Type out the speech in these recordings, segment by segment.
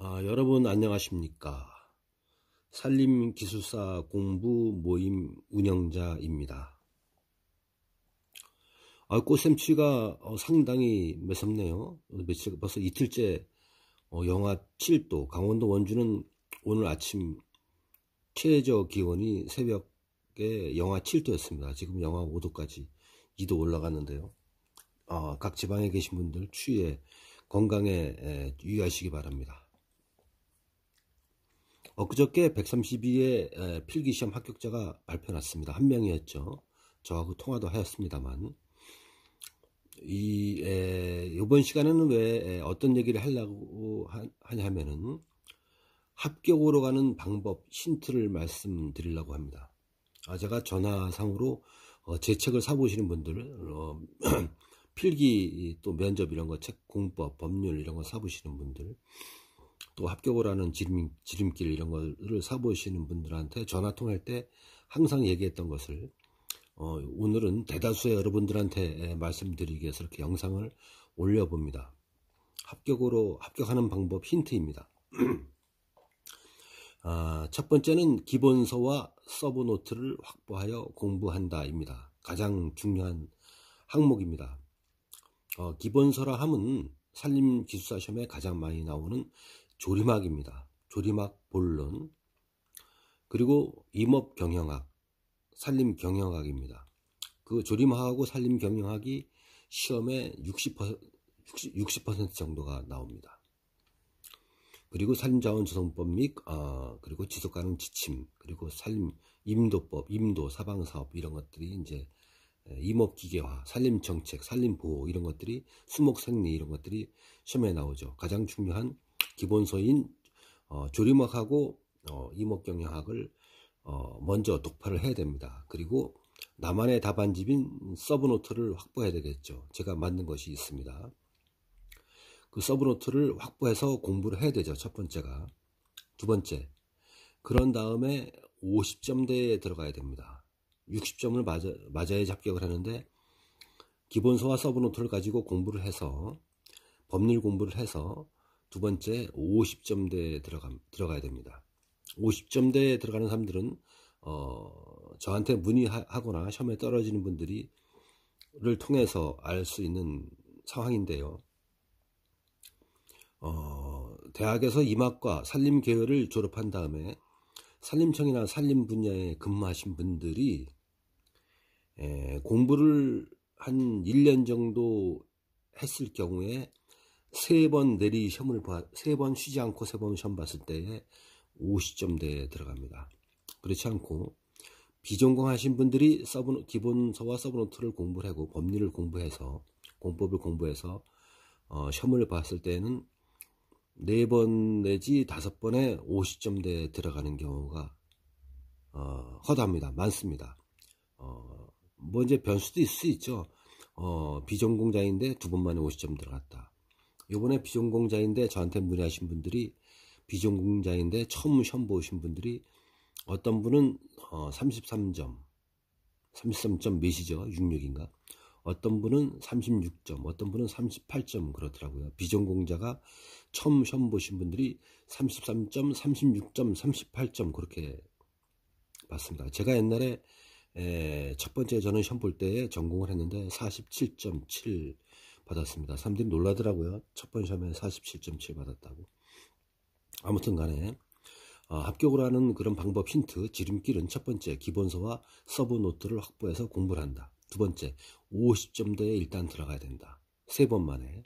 여러분 안녕하십니까. 산림기술사 공부 모임 운영자입니다. 꽃샘추위가 상당히 매섭네요. 며칠 벌써 이틀째 영하 7도, 강원도 원주는 오늘 아침 최저 기온이 새벽에 영하 7도였습니다. 지금 영하 5도까지 2도 올라갔는데요. 각 지방에 계신 분들 추위에 건강에 유의하시기 바랍니다. 그저께 132의 필기시험 합격자가 발표났습니다. 한 명이었죠. 저하고 통화도 하였습니다만, 이번 시간에는 왜 어떤 얘기를 하려고 하냐면은 합격으로 가는 방법 힌트를 말씀드리려고 합니다. 제가 전화상으로 제 책을 사보시는 분들, 필기 또 면접 이런 거, 책 공법, 법률 이런 거 사보시는 분들, 또 합격을 하는 지름길 이런 거를 사보시는 분들한테 전화 통화할 때 항상 얘기했던 것을 오늘은 대다수의 여러분들한테 말씀드리기 위해서 이렇게 영상을 올려봅니다. 합격하는 방법 힌트입니다. 첫 번째는 기본서와 서브노트를 확보하여 공부한다입니다. 가장 중요한 항목입니다. 기본서라 함은 산림기술사 시험에 가장 많이 나오는 조리막입니다. 조리막 본론, 그리고 임업경영학, 산림경영학입니다. 그 조리막하고 산림경영학이 시험에 60% 정도가 나옵니다. 그리고 산림자원조성법 및 그리고 지속가능 지침, 그리고 임도법, 임도, 사방사업 이런 것들이 이제 임업기계화, 산림정책, 산림보호 이런 것들이 수목생리 이런 것들이 시험에 나오죠. 가장 중요한 기본서인 조리막하고 임업경영학을 먼저 독파를 해야 됩니다. 그리고 나만의 답안집인 서브노트를 확보해야 되겠죠. 제가 만든 것이 있습니다. 그 서브노트를 확보해서 공부를 해야 되죠. 첫 번째가. 두 번째, 그런 다음에 50점대에 들어가야 됩니다. 60점을 맞아야지 합격을 하는데, 기본서와 서브노트를 가지고 공부를 해서 법률 공부를 해서 두 번째 50점대에 들어가야 됩니다. 50점대에 들어가는 사람들은 저한테 문의하거나 시험에 떨어지는 분들을 통해서 알 수 있는 상황인데요. 대학에서 임학과 산림계열을 졸업한 다음에 산림청이나 산림 분야에 근무하신 분들이 공부를 한 1년 정도 했을 경우에 3번 내리 시험을 3번 쉬지 않고 3번 시험 봤을 때에 50점대에 들어갑니다. 그렇지 않고 비전공하신 분들이 기본서와 서브노트를 공부를 하고 법률을 공부해서 공법을 공부해서 시험을 봤을 때는 4번 내지 5번에 50점대에 들어가는 경우가 허다합니다. 많습니다. 뭐 이제 변수도 있을 수 있죠. 비전공자인데 2번 만에 50점 들어갔다. 요번에 비전공자인데 저한테 문의하신 분들이 비전공자인데 처음 시험 보신 분들이 어떤 분은 33점 몇이죠? 66인가? 어떤 분은 36점, 어떤 분은 38점 그렇더라고요. 비전공자가 처음 시험 보신 분들이 33점, 36점, 38점 그렇게 봤습니다. 제가 옛날에 첫 번째 저는 시험 볼 때에 전공을 했는데 47.7 받았습니다. 사람들이 놀라더라고요. 첫 번째 시험에 47.7 받았다고. 아무튼 간에 합격을 하는 그런 방법 힌트, 지름길은 첫 번째 기본서와 서브노트를 확보해서 공부를 한다. 두 번째 50점대에 일단 들어가야 된다. 3번 만에.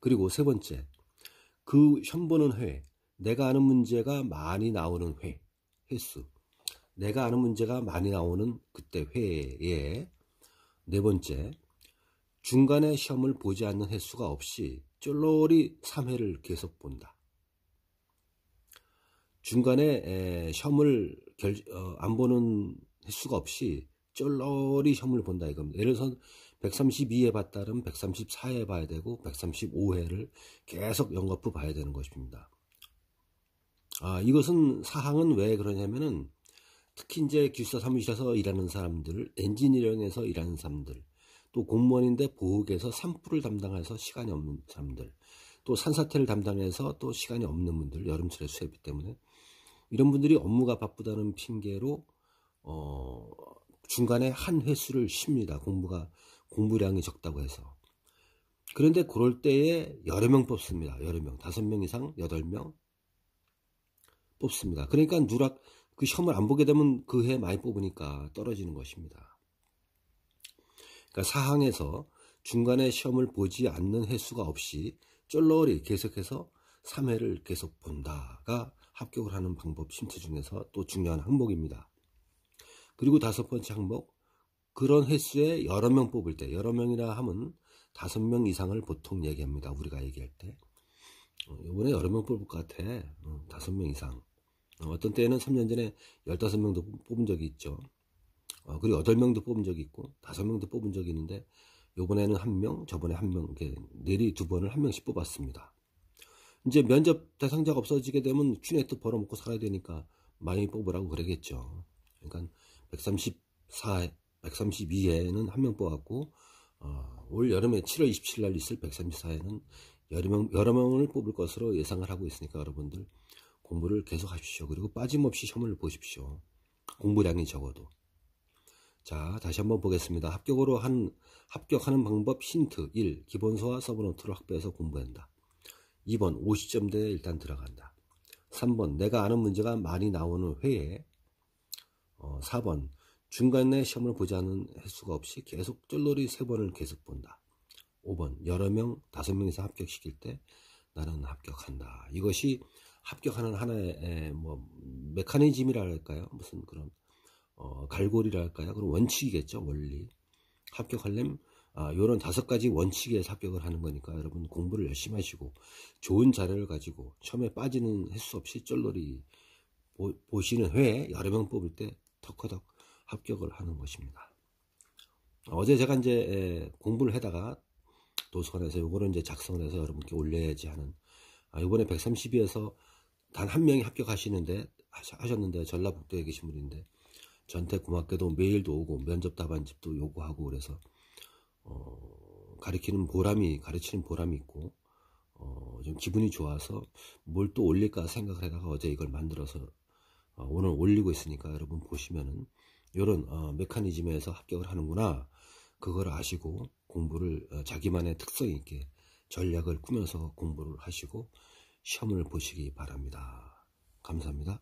그리고 세 번째, 그 시험 보는 회, 내가 아는 문제가 많이 나오는 횟수, 내가 아는 문제가 많이 나오는 그때 회에 네 번째, 중간에 시험을 보지 않는 횟수가 없이 쫄로리 3회를 계속 본다. 중간에 시험을 안 보는 횟수가 없이 쫄로리 시험을 본다 이겁니다. 예를 들어서 132회 봤다면 134회 봐야 되고 135회를 계속 연거푸 봐야 되는 것입니다. 이것은 사항은 왜 그러냐면은 특히 이제 기술사 사무실에서 일하는 사람들, 엔지니어링에서 일하는 사람들, 또 공무원인데 보육에서 산불을 담당해서 시간이 없는 사람들, 또 산사태를 담당해서 또 시간이 없는 분들, 여름철에 수해비 때문에 이런 분들이 업무가 바쁘다는 핑계로 중간에 한 횟수를 쉽니다. 공부량이 적다고 해서. 그런데 그럴 때에 여러 명 뽑습니다. 여러 명, 5명 이상, 8명 뽑습니다. 그러니까 누락 그 시험을 안 보게 되면 그 해 많이 뽑으니까 떨어지는 것입니다. 그러니까 사항에서 중간에 시험을 보지 않는 횟수가 없이 쫄러리 계속해서 3회를 계속 본다가 합격을 하는 방법 심트 중에서 또 중요한 항목입니다. 그리고 5번째 항목, 그런 횟수에 여러 명 뽑을 때, 여러 명이라 하면 5명 이상을 보통 얘기합니다. 우리가 얘기할 때. 이번에 여러 명 뽑을 것 같아. 5명 이상. 어떤 때는 3년 전에 15명도 뽑은 적이 있죠. 그리고 8명도 뽑은 적이 있고 5명도 뽑은 적이 있는데 이번에는 1명, 저번에 1명, 이렇게 내리 2번을 1명씩 뽑았습니다. 이제 면접 대상자가 없어지게 되면 춘에 또 벌어먹고 살아야 되니까 많이 뽑으라고 그러겠죠. 그러니까 132회에는 1명 뽑았고 올 여름에 7월 27일 날 있을 134회는 여러 명을 뽑을 것으로 예상을 하고 있으니까 여러분들 공부를 계속 하십시오. 그리고 빠짐없이 시험을 보십시오. 공부량이 적어도. 자, 다시 한번 보겠습니다. 합격하는 방법 힌트 1. 기본서와 서브노트를 확보해서 공부한다. 2번 50점대에 일단 들어간다. 3번 내가 아는 문제가 많이 나오는 회에 4번 중간에 시험을 보지 않은 횟수가 없이 계속 쫄놀이 3번을 계속 본다. 5번 여러 명 5명 이상 합격시킬 때 나는 합격한다. 이것이 합격하는 하나의 메커니즘이라 할까요? 무슨 그런 갈고리라 할까요? 그런 원칙이겠죠. 원리. 합격하려면 요런 5가지 원칙에서 합격을 하는 거니까 여러분 공부를 열심히 하시고 좋은 자료를 가지고 처음에 빠지는 횟수 없이 쫄놀이 보시는 회에 여러 명 뽑을 때 턱커덕 합격을 하는 것입니다. 어제 제가 이제 공부를 하다가 도서관에서 요거를 이제 작성을 해서 여러분께 올려야지 하는 이번에 132에서 단 1명이 하셨는데 전라북도에 계신 분인데 저한테 고맙게도 메일도 오고 면접 답안집도 요구하고 그래서 가르치는 보람이 있고 좀 기분이 좋아서 뭘 또 올릴까 생각을 하다가 어제 이걸 만들어서 오늘 올리고 있으니까 여러분 보시면은 이런 메커니즘에서 합격을 하는구나 그걸 아시고 공부를 자기만의 특성 있게 전략을 꾸며서 공부를 하시고 시험을 보시기 바랍니다. 감사합니다.